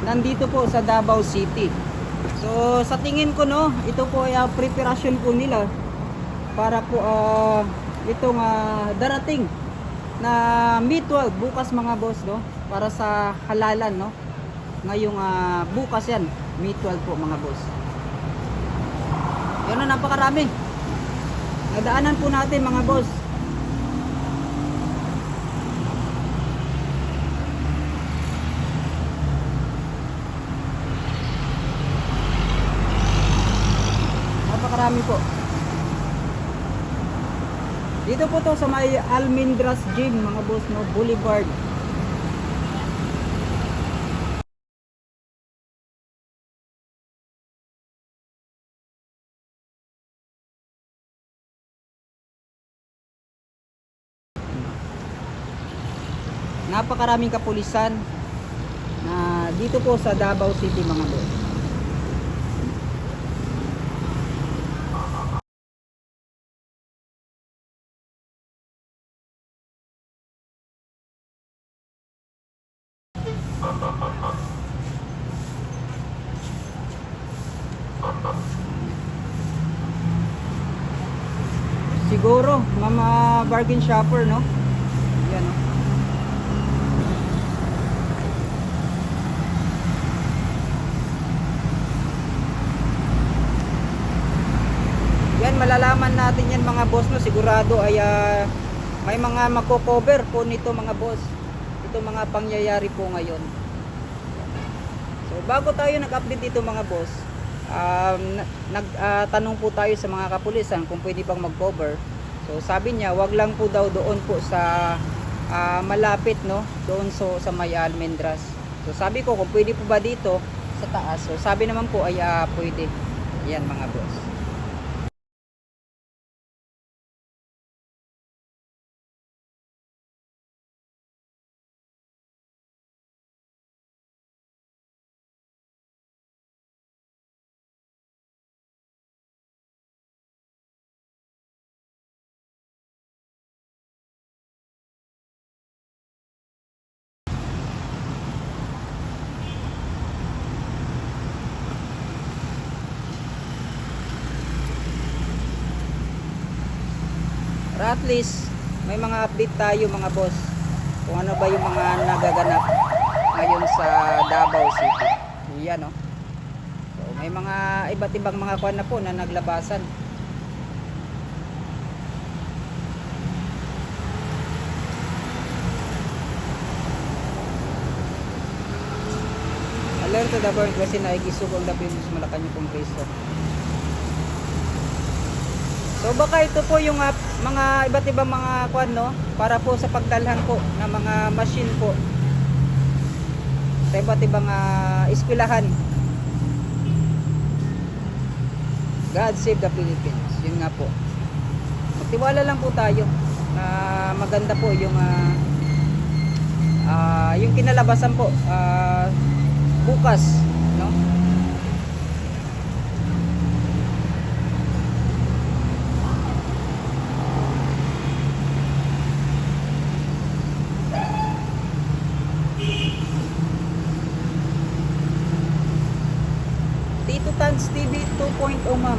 nandito po sa Davao City. So sa tingin ko, no, ito po ay preparation po nila para po itong darating na May 12 bukas mga boss, no, para sa halalan, no, ngayong bukas yan, May 12 po mga boss. Yun na, napakarami. Nadaanan po natin mga boss. Napakarami po. Dito po to sa may Almendras Gym mga boss, no, Boulevard. Napakaraming kapulisan na dito po sa Davao City mga boss. Siguro mga bargain shopper, no. Yan, no. Yan, malalaman natin yan mga boss, no. Sigurado ay may mga mako-cover po nito mga boss. Ito mga pangyayari po ngayon. So bago tayo nag-update dito mga boss, nagtanong po tayo sa mga kapulisan kung pwede pang mag-cover. So sabi niya, wag lang po daw doon po sa malapit, no, doon sa may Almendras. So sabi ko kung pwede po ba dito sa taas. So sabi naman po ay pwede. Yan mga boss. At least may mga update tayo mga boss kung ano ba yung mga nagaganap ngayon sa Davao City. Yan, no. So may mga iba't ibang mga kuwan na po na naglabasan. Alerto Davao kasi naigisog ang Davao sa Malacanang Kongreso. So baka ito po yung mga iba't ibang mga kwan, no, para po sa pagdalhan po ng mga machine po sa iba't ibang eskwelahan. God save the Philippines. Yun nga po. Magtiwala lang po tayo na maganda po yung kinalabasan po bukas, no. Tito Tans TV 2.0 ma'am.